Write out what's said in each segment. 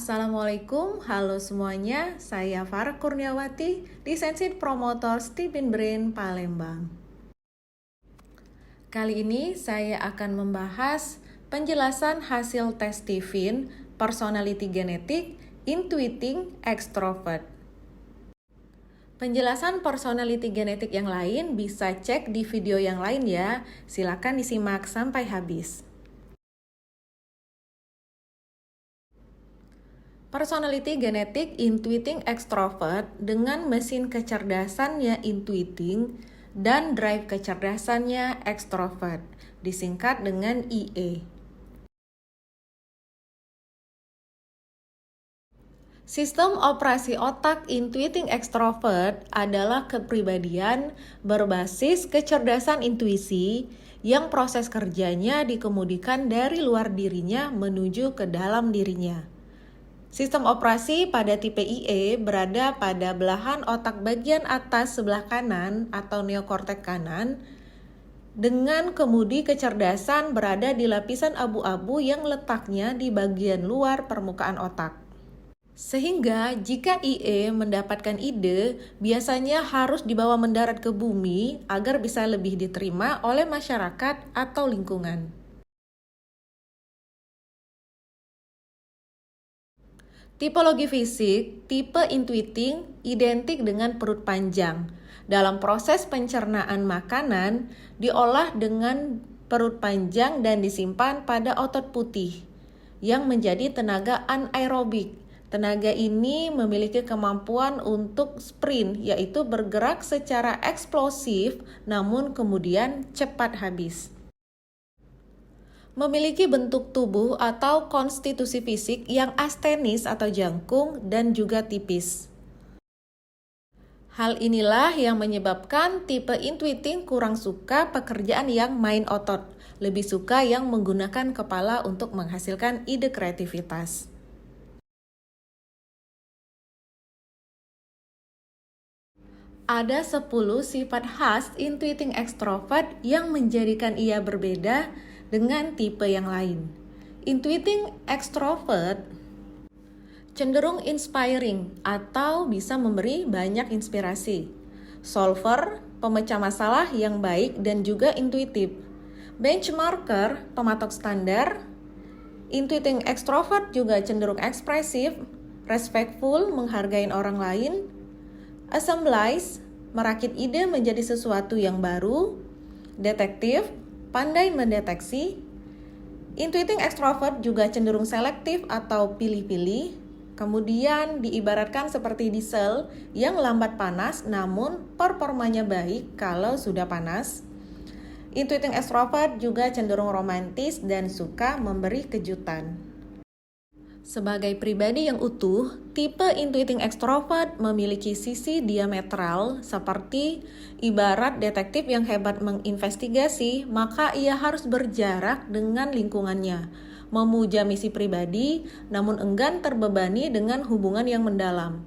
Assalamualaikum, halo semuanya. Saya Farah Kurniawati, Lisensi Promotor Stephen Brain Palembang. Kali ini saya akan membahas penjelasan hasil tes Stephen, Personality Genetic, Intuiting Extrovert. Penjelasan personality genetik yang lain bisa cek di video yang lain ya. Silakan disimak sampai habis. Personality genetik Intuiting Extrovert dengan mesin kecerdasannya Intuiting dan drive kecerdasannya Extrovert, disingkat dengan IE. Sistem operasi otak Intuiting Extrovert adalah kepribadian berbasis kecerdasan intuisi yang proses kerjanya dikemudikan dari luar dirinya menuju ke dalam dirinya. Sistem operasi pada tipe IE berada pada belahan otak bagian atas sebelah kanan atau neokortek kanan, dengan kemudi kecerdasan berada di lapisan abu-abu yang letaknya di bagian luar permukaan otak. Sehingga jika IE mendapatkan ide, biasanya harus dibawa mendarat ke bumi agar bisa lebih diterima oleh masyarakat atau lingkungan. Tipologi fisik, tipe intuiting identik dengan perut panjang. Dalam proses pencernaan makanan, diolah dengan perut panjang dan disimpan pada otot putih, yang menjadi tenaga anaerobik. Tenaga ini memiliki kemampuan untuk sprint, yaitu bergerak secara eksplosif, namun kemudian cepat habis. Memiliki bentuk tubuh atau konstitusi fisik yang astenis atau jangkung dan juga tipis. Hal inilah yang menyebabkan tipe intuiting kurang suka pekerjaan yang main otot, lebih suka yang menggunakan kepala untuk menghasilkan ide kreativitas. Ada 10 sifat khas intuiting extrovert yang menjadikan ia berbeda dengan tipe yang lain. Intuiting extrovert cenderung inspiring atau bisa memberi banyak inspirasi. Solver, pemecah masalah yang baik dan juga intuitif. Benchmarker, pematok standar. Intuiting extrovert juga cenderung ekspresif, respectful, menghargai orang lain. Assemblize, merakit ide menjadi sesuatu yang baru. Detektif, pandai mendeteksi. Intuiting extrovert juga cenderung selektif atau pilih-pilih. Kemudian diibaratkan seperti diesel yang lambat panas namun performanya baik kalau sudah panas. Intuiting extrovert juga cenderung romantis dan suka memberi kejutan. Sebagai pribadi yang utuh, tipe intuiting extrovert memiliki sisi diametral seperti ibarat detektif yang hebat menginvestigasi, maka ia harus berjarak dengan lingkungannya, memuja misi pribadi, namun enggan terbebani dengan hubungan yang mendalam.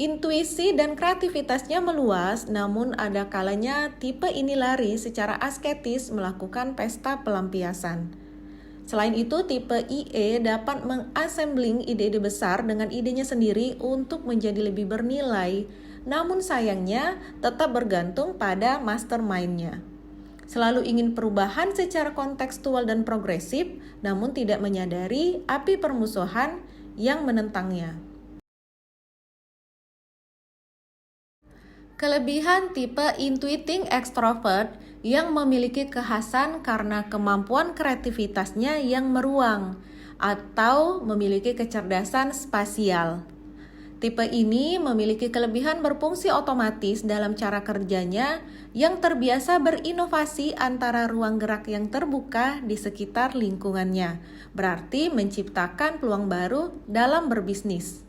Intuisi dan kreativitasnya meluas, namun ada kalanya tipe ini lari secara asketis melakukan pesta pelampiasan. Selain itu, tipe IE dapat mengassembling ide-ide besar dengan idenya sendiri untuk menjadi lebih bernilai, namun sayangnya tetap bergantung pada mastermind-nya. Selalu ingin perubahan secara kontekstual dan progresif, namun tidak menyadari api permusuhan yang menentangnya. Kelebihan tipe intuiting extrovert yang memiliki kekhasan karena kemampuan kreativitasnya yang meruang atau memiliki kecerdasan spasial. Tipe ini memiliki kelebihan berfungsi otomatis dalam cara kerjanya yang terbiasa berinovasi antara ruang gerak yang terbuka di sekitar lingkungannya, berarti menciptakan peluang baru dalam berbisnis.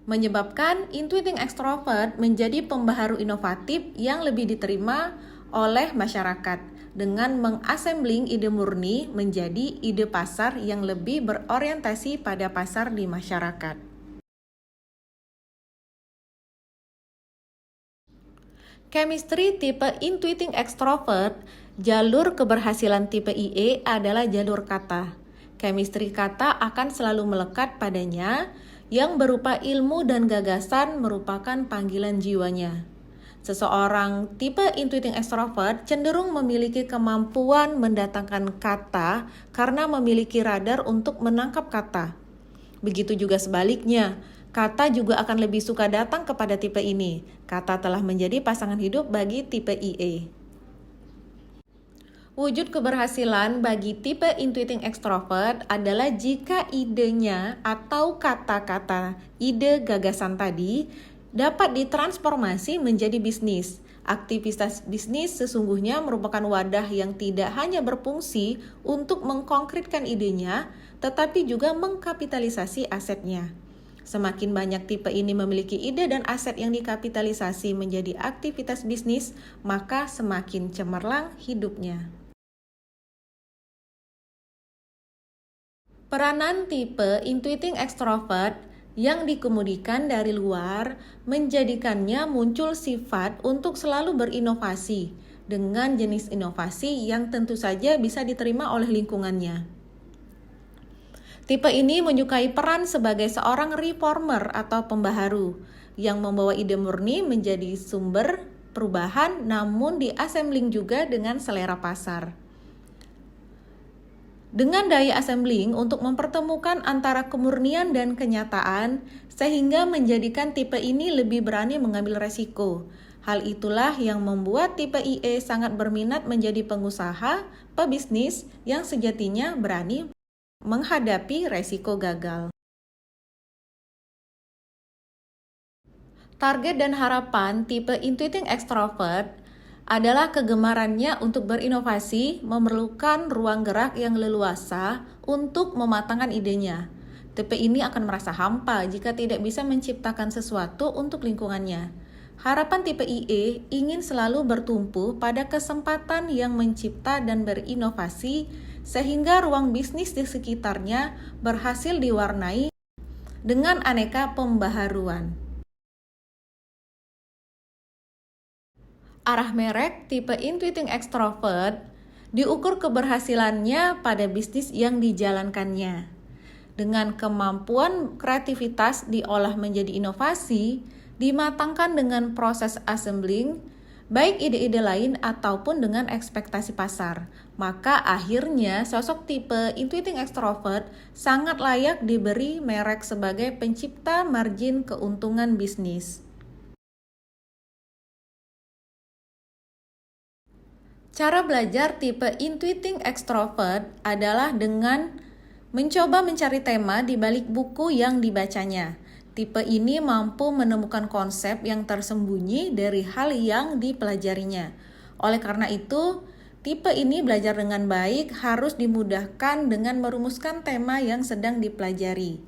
Menyebabkan intuiting extrovert menjadi pembaharu inovatif yang lebih diterima oleh masyarakat dengan mengassembling ide murni menjadi ide pasar yang lebih berorientasi pada pasar di masyarakat. Chemistry tipe intuiting extrovert, jalur keberhasilan tipe IE adalah jalur kata. Chemistry kata akan selalu melekat padanya, yang berupa ilmu dan gagasan merupakan panggilan jiwanya. Seseorang tipe intuiting extrovert cenderung memiliki kemampuan mendatangkan kata karena memiliki radar untuk menangkap kata. Begitu juga sebaliknya, kata juga akan lebih suka datang kepada tipe ini. Kata telah menjadi pasangan hidup bagi tipe IE. Wujud keberhasilan bagi tipe intuiting extrovert adalah jika idenya atau kata-kata ide gagasan tadi dapat ditransformasi menjadi bisnis. Aktivitas bisnis sesungguhnya merupakan wadah yang tidak hanya berfungsi untuk mengkonkretkan idenya, tetapi juga mengkapitalisasi asetnya. Semakin banyak tipe ini memiliki ide dan aset yang dikapitalisasi menjadi aktivitas bisnis, maka semakin cemerlang hidupnya. Peranan tipe intuiting extrovert yang dikemudikan dari luar menjadikannya muncul sifat untuk selalu berinovasi dengan jenis inovasi yang tentu saja bisa diterima oleh lingkungannya. Tipe ini menyukai peran sebagai seorang reformer atau pembaharu yang membawa ide murni menjadi sumber perubahan namun di-assembling juga dengan selera pasar. Dengan daya assembling untuk mempertemukan antara kemurnian dan kenyataan, sehingga menjadikan tipe ini lebih berani mengambil resiko. Hal itulah yang membuat tipe IE sangat berminat menjadi pengusaha, pebisnis yang sejatinya berani menghadapi resiko gagal. Target dan harapan tipe intuiting extrovert adalah kegemarannya untuk berinovasi memerlukan ruang gerak yang leluasa untuk mematangkan idenya. Tipe ini akan merasa hampa jika tidak bisa menciptakan sesuatu untuk lingkungannya. Harapan tipe IE ingin selalu bertumpu pada kesempatan yang mencipta dan berinovasi sehingga ruang bisnis di sekitarnya berhasil diwarnai dengan aneka pembaharuan. Arah merek tipe intuiting extrovert diukur keberhasilannya pada bisnis yang dijalankannya. Dengan kemampuan kreativitas diolah menjadi inovasi, dimatangkan dengan proses assembling, baik ide-ide lain ataupun dengan ekspektasi pasar. Maka akhirnya sosok tipe intuiting extrovert sangat layak diberi merek sebagai pencipta margin keuntungan bisnis. Cara belajar tipe intuiting extrovert adalah dengan mencoba mencari tema di balik buku yang dibacanya. Tipe ini mampu menemukan konsep yang tersembunyi dari hal yang dipelajarinya. Oleh karena itu, tipe ini belajar dengan baik harus dimudahkan dengan merumuskan tema yang sedang dipelajari.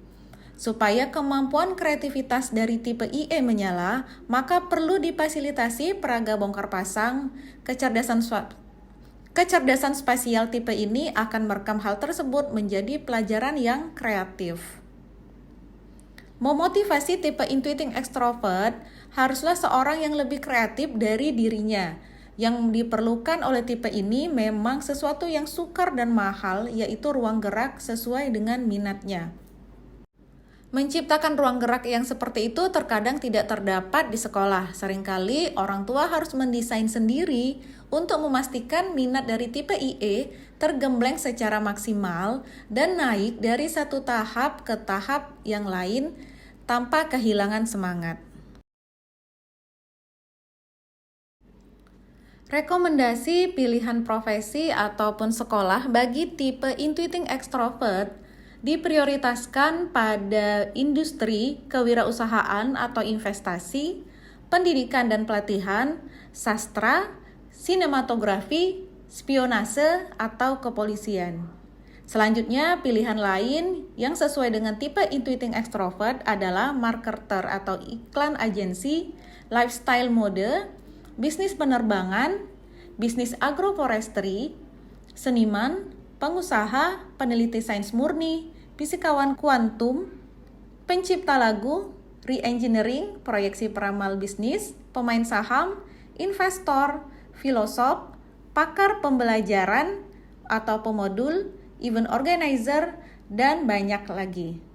Supaya kemampuan kreativitas dari tipe IE menyala, maka perlu difasilitasi peraga bongkar pasang. Kecerdasan spasial tipe ini akan merekam hal tersebut menjadi pelajaran yang kreatif. Memotivasi tipe intuiting extrovert haruslah seorang yang lebih kreatif dari dirinya. Yang diperlukan oleh tipe ini memang sesuatu yang sukar dan mahal, yaitu ruang gerak sesuai dengan minatnya. Menciptakan ruang gerak yang seperti itu terkadang tidak terdapat di sekolah. Seringkali orang tua harus mendesain sendiri untuk memastikan minat dari tipe IE tergembleng secara maksimal dan naik dari satu tahap ke tahap yang lain tanpa kehilangan semangat. Rekomendasi pilihan profesi ataupun sekolah bagi tipe intuiting extrovert diprioritaskan pada industri, kewirausahaan atau investasi, pendidikan dan pelatihan, sastra, sinematografi, spionase, atau kepolisian. Selanjutnya, pilihan lain yang sesuai dengan tipe intuiting extrovert adalah marketer atau iklan agensi, lifestyle mode, bisnis penerbangan, bisnis agroforestry, seniman, pengusaha, peneliti sains murni, fisikawan kuantum, pencipta lagu, re-engineering, proyeksi peramal bisnis, pemain saham, investor, filosof, pakar pembelajaran atau pemodul, event organizer, dan banyak lagi.